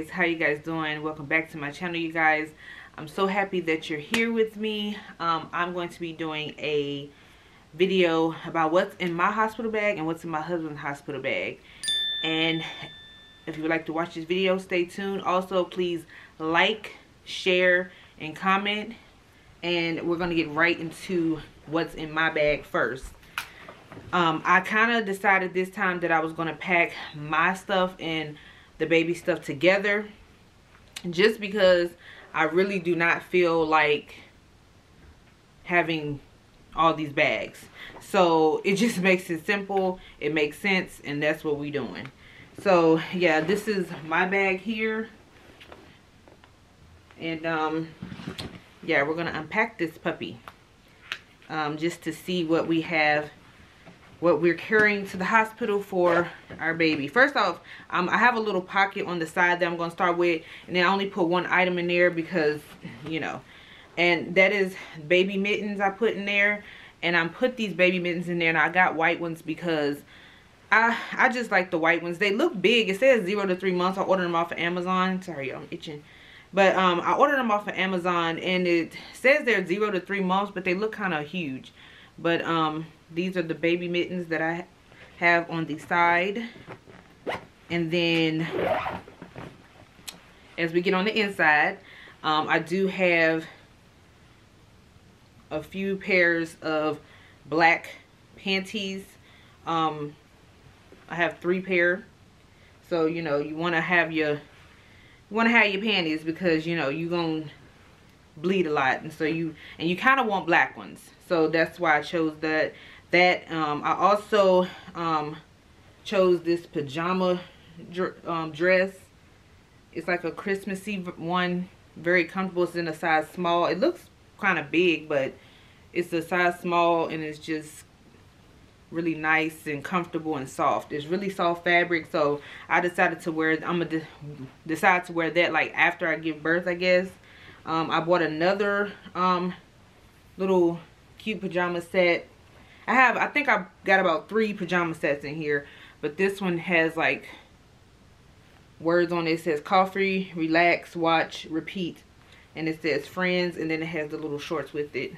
guys, how you guys doing? Welcome back to my channel, you guys. I'm so happy that you're here with me. I'm going to be doing a video about what's in my hospital bag and what's in my husband's hospital bag. And if you would like to watch this video, stay tuned. Also, please like, share, and comment. And we're going to get right into what's in my bag first. I kind of decided this time that I was going to pack my stuff and the baby stuff together, just because I really do not feel like having all these bags. So it just makes it simple, it makes sense, and that's what we're doing. So yeah, this is my bag here, and yeah, we're gonna unpack this puppy just to see what we have, what we're carrying to the hospital for our baby. First off, I have a little pocket on the side that I'm going to start with, and then I only put one item in there because, you know, and that is baby mittens I put in there. And I put these baby mittens in there, and I got white ones because I just like the white ones. They look big. It says 0 to 3 months. I ordered them off of Amazon. Sorry, I'm itching. But I ordered them off of Amazon, and it says they're 0 to 3 months, but they look kind of huge. But these are the baby mittens that I have on the side. And then as we get on the inside, I do have a few pairs of black panties. I have 3 pair. So, you know, you want to have your panties because, you know, you're going to bleed a lot, and so you kind of want black ones. So that's why I chose that. I also chose this pajama dress. It's like a Christmassy one, very comfortable. It's in a size small. It looks kind of big, but it's a size small, and it's just really nice and comfortable and soft. It's really soft fabric, so I decided to wear, I'm gonna decide to wear that like after I give birth, I guess. I bought another little cute pajama set. I think I got about 3 pajama sets in here, but this one has like words on it. It says coffee, relax, watch, repeat, and it says friends, and then it has the little shorts with it.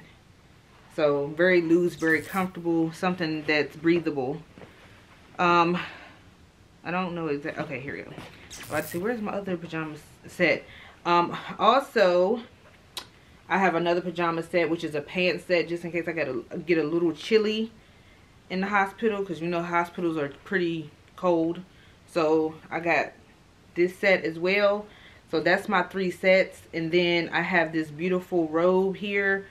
So very loose, very comfortable, something that's breathable. I don't know exactly. Okay, here we go. Let's see, where's my other pajama set? Also, I have another pajama set, which is a pants set, just in case I gotta get a little chilly in the hospital, because you know hospitals are pretty cold. So I got this set as well. So that's my 3 sets. And then I have this beautiful robe here.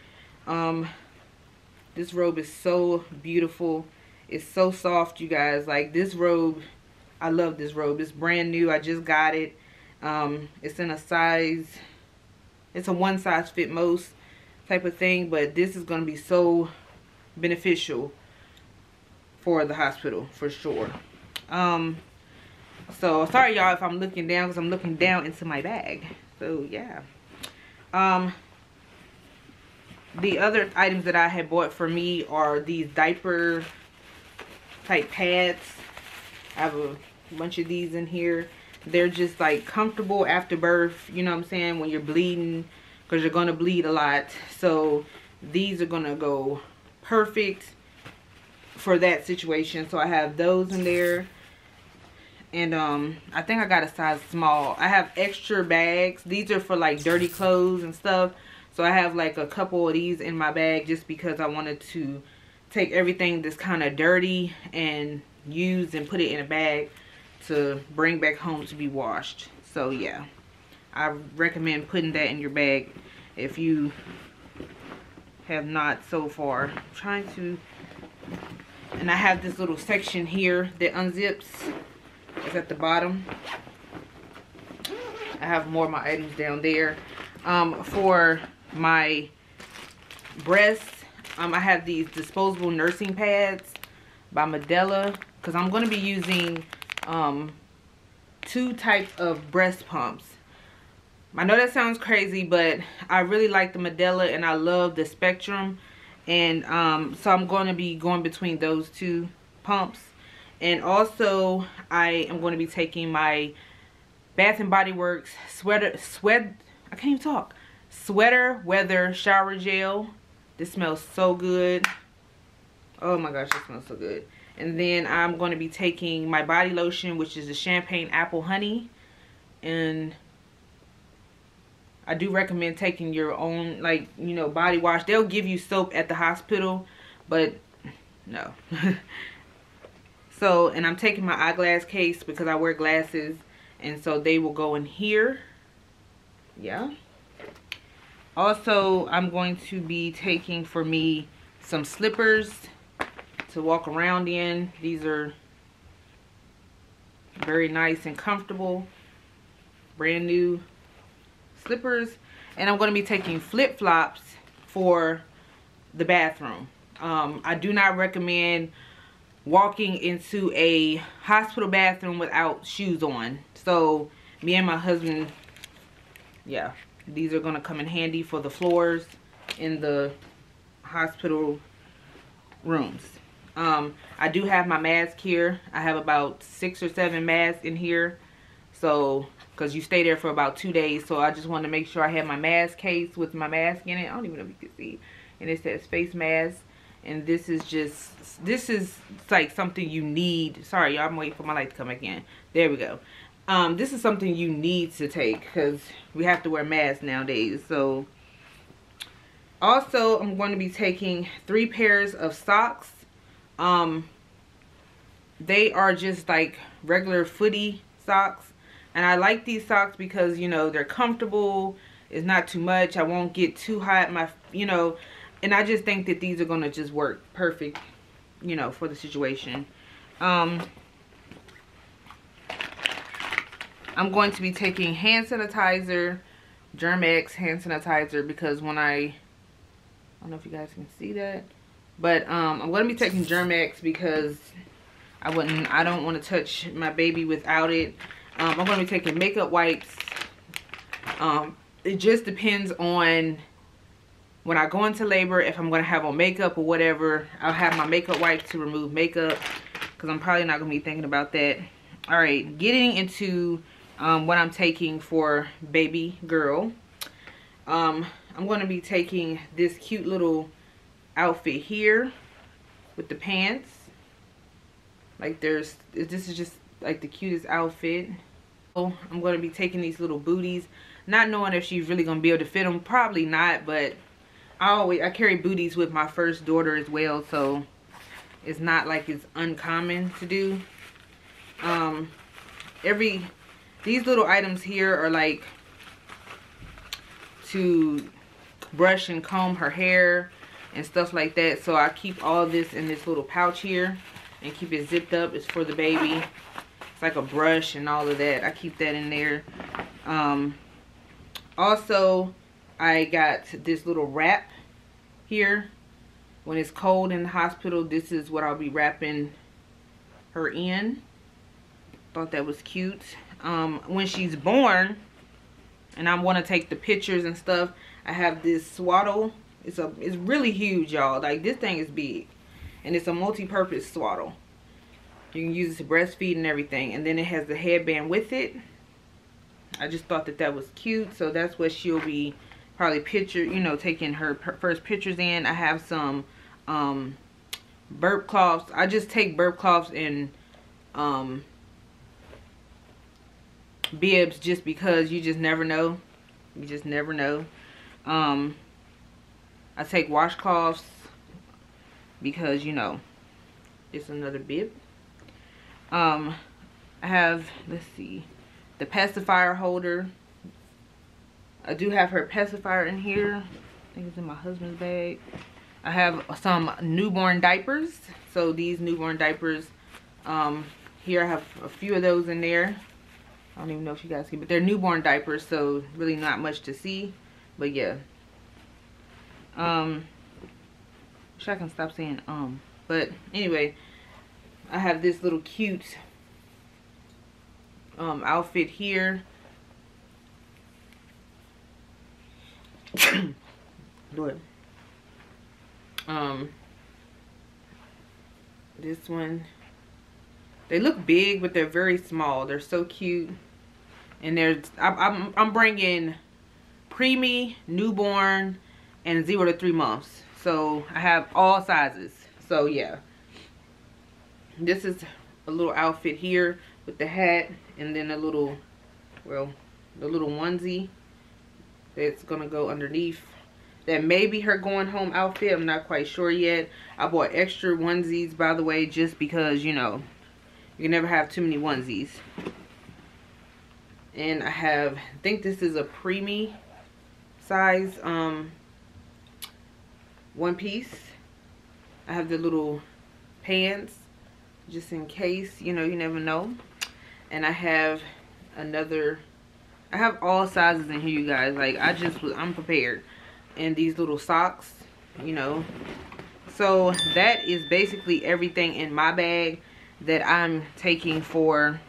This robe is so beautiful. It's so soft, you guys. Like, this robe, I love this robe. It's brand new. I just got it. It's in a size, it's a one size fit most type of thing, but this is going to be so beneficial for the hospital for sure. So sorry y'all if I'm looking down, because I'm looking down into my bag. So yeah. The other items that I had bought for me are these diaper type pads. I have a bunch of these in here. They're just like comfortable after birth, you know what I'm saying, when you're bleeding, because you're going to bleed a lot. So these are going to go perfect for that situation. So I have those in there. And I think I got a size small. I have extra bags. These are for like dirty clothes and stuff. So I have like a couple of these in my bag, just because I wanted to take everything that's kind of dirty and use and put it in a bag to bring back home to be washed. So yeah, I recommend putting that in your bag if you have not so far. I'm trying to, and I have this little section here that unzips. It's at the bottom. I have more of my items down there. For my breasts, I have these disposable nursing pads by Medela, because I'm going to be using 2 types of breast pumps. I know that sounds crazy, but I really like the Medela and I love the Spectrum, and so I'm going to be going between those 2 pumps. And also I am going to be taking my Bath and Body Works I can't even talk. Sweater Weather Shower Gel. This smells so good. Oh my gosh, it smells so good. And then I'm going to be taking my body lotion, which is the Champagne Apple Honey. And I do recommend taking your own, like, you know, body wash. They'll give you soap at the hospital, but no. So, and I'm taking my eyeglass case because I wear glasses. And so they will go in here. Yeah. Also, I'm going to be taking for me some slippers to walk around in. These are very nice and comfortable. Brand new slippers. And I'm going to be taking flip-flops for the bathroom. I do not recommend walking into a hospital bathroom without shoes on. So me and my husband, yeah, these are going to come in handy for the floors in the hospital rooms. I do have my mask here. I have about 6 or 7 masks in here. So, because you stay there for about 2 days. So I just wanted to make sure I had my mask case with my mask in it. I don't even know if you can see. And it says face mask. And this is just, this is like something you need. Sorry, y'all, I'm waiting for my light to come back in. There we go. This is something you need to take because we have to wear masks nowadays. So, also, I'm going to be taking 3 pairs of socks. They are just like regular footy socks. And I like these socks because, you know, they're comfortable. It's not too much. I won't get too hot. You know, and I just think that these are going to just work perfect, you know, for the situation. I'm going to be taking hand sanitizer, Germ-X hand sanitizer, because when I don't know if you guys can see that, but I'm going to be taking Germ-X because I don't want to touch my baby without it. I'm going to be taking makeup wipes. It just depends on when I go into labor, if I'm going to have on makeup or whatever. I'll have my makeup wipes to remove makeup because I'm probably not going to be thinking about that. All right, getting into what I'm taking for baby girl. I'm going to be taking this cute little outfit here with the pants. Like this is just like the cutest outfit. So I'm going to be taking these little booties, not knowing if she's really going to be able to fit them. Probably not, but I carry booties with my first daughter as well, so it's not like it's uncommon to do. These little items here are like to brush and comb her hair and stuff like that. So I keep all this in this little pouch here and keep it zipped up. It's for the baby. It's like a brush and all of that. I keep that in there. Also, I got this little wrap here. When it's cold in the hospital, this is what I'll be wrapping her in. Thought that was cute. When she's born and I want to take the pictures and stuff, I have this Swaddle. It's really huge, y'all. Like, this thing is big, and it's a multi-purpose Swaddle. You can use it to breastfeed and everything, and then it has the headband with it. I just thought that was cute, so that's what she'll be probably taking her first pictures in. I have some burp cloths. I just take burp cloths and bibs just because you just never know. You just never know. I take washcloths because, you know, it's another bib. I have, let's see, the pacifier holder. I do have her pacifier in here. I think it's in my husband's bag. I have some newborn diapers. So these newborn diapers, here I have a few of those in there. I don't even know if you guys see, but they're newborn diapers, so really not much to see. But yeah. Wish I can stop saying but anyway, I have this little cute outfit here. Lord. This one, they look big, but they're very small. They're so cute. And I'm bringing preemie, newborn, and 0 to 3 months. So I have all sizes. So yeah, this is a little outfit here with the hat, and then a little, well, the little onesie that's gonna go underneath. That may be her going home outfit. I'm not quite sure yet. I bought extra onesies, by the way, just because, you know, you can never have too many onesies. And I have, I think this is a preemie size one piece. I have the little pants just in case, you know, you never know. And I have another, I have all sizes in here, you guys. Like, I'm prepared. And these little socks, you know. So that is basically everything in my bag that I'm taking for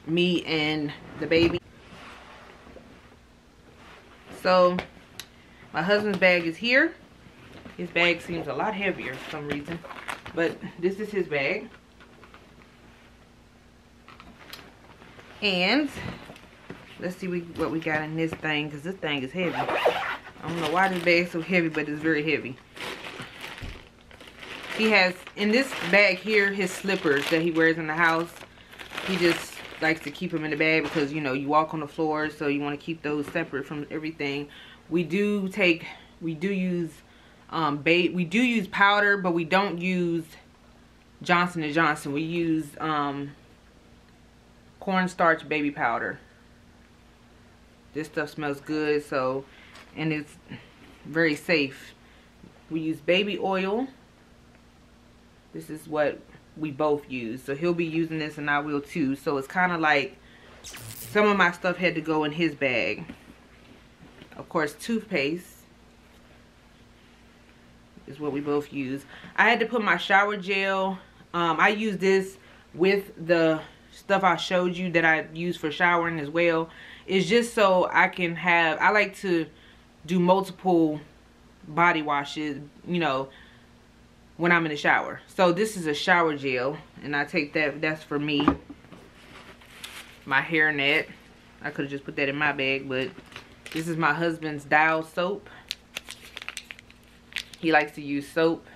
me and the baby. So my husband's bag is here. His bag seems a lot heavier for some reason, but this is his bag. And let's see what we got in this thing, because this thing is heavy. I don't know why this bag is so heavy, but it's very heavy. He has, in this bag here, his slippers that he wears in the house. He just likes to keep them in the bag because, you know, you walk on the floor, so you want to keep those separate from everything. We do use powder, but we don't use Johnson & Johnson. We use cornstarch baby powder. This stuff smells good, so, and it's very safe. We use baby oil. This is what we both use. So he'll be using this and I will too. So it's kind of like some of my stuff had to go in his bag. Of course, toothpaste is what we both use. I had to put my shower gel. I use this with the stuff I showed you that I use for showering as well. It's just so I can have, I like to do multiple body washes, you know, when I'm in the shower. So this is a shower gel, and I take that, that's for me. My hairnet, I could have just put that in my bag, but this is my husband's Dial soap. He likes to use soap.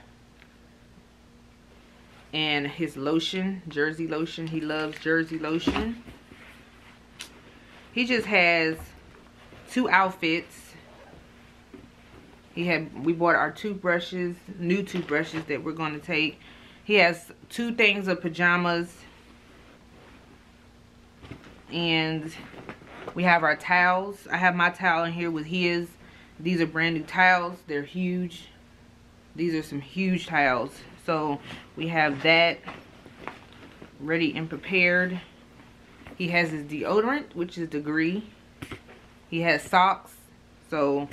And his lotion, Jersey lotion. He loves Jersey lotion. He just has 2 outfits. We bought our toothbrushes, new toothbrushes that we're going to take. He has 2 things of pajamas. And we have our towels. I have my towel in here with his. These are brand new towels. They're huge. These are some huge towels. So we have that ready and prepared. He has his deodorant, which is Degree. He has socks. So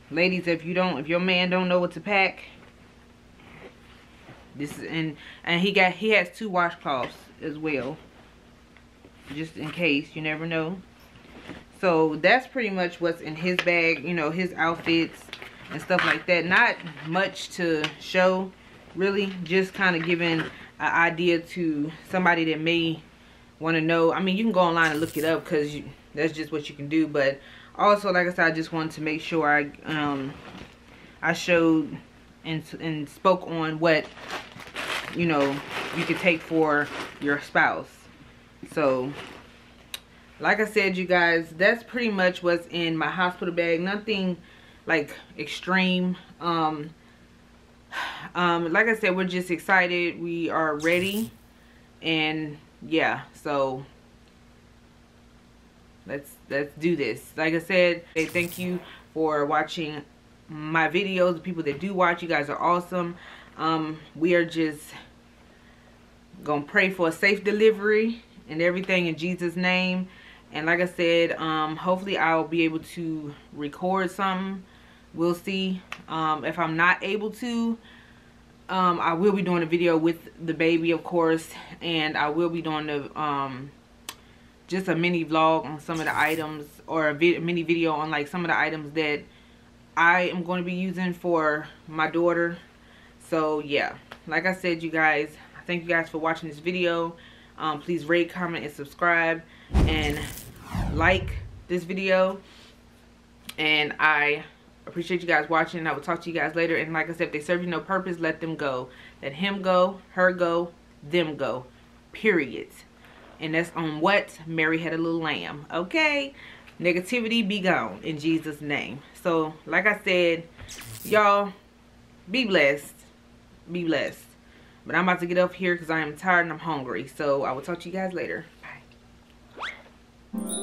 ladies, if your man don't know what to pack, this is, and he has 2 washcloths as well, just in case, you never know. So that's pretty much what's in his bag, you know, his outfits and stuff like that. Not much to show, really, just kind of giving an idea to somebody that may want to know. I mean, you can go online and look it up because that's just what you can do, but also, like I said, I just wanted to make sure I showed and spoke on what, you know, you could take for your spouse. So like I said, you guys, that's pretty much what's in my hospital bag. Nothing like extreme. Like I said, we're just excited. We are ready. And yeah, so let's do this. Like I said, thank you for watching my videos. The people that do watch, you guys are awesome. We are just gonna pray for a safe delivery and everything in Jesus' name. And like I said, hopefully I'll be able to record something. We'll see. If I'm not able to, I will be doing a video with the baby, of course, and I will be doing the just a mini vlog on some of the items, or a mini video on like some of the items that I am going to be using for my daughter. So yeah, like I said, you guys, thank you guys for watching this video. Please rate, comment, and subscribe, and like this video. And I appreciate you guys watching. I will talk to you guys later. And like I said, if they serve you no purpose, let them go. Let him go, her go, them go. Period. And that's on what? Mary had a little lamb. Okay? Negativity be gone in Jesus' name. So, like I said, y'all, be blessed. Be blessed. But I'm about to get up here because I am tired and I'm hungry. So, I will talk to you guys later. Bye.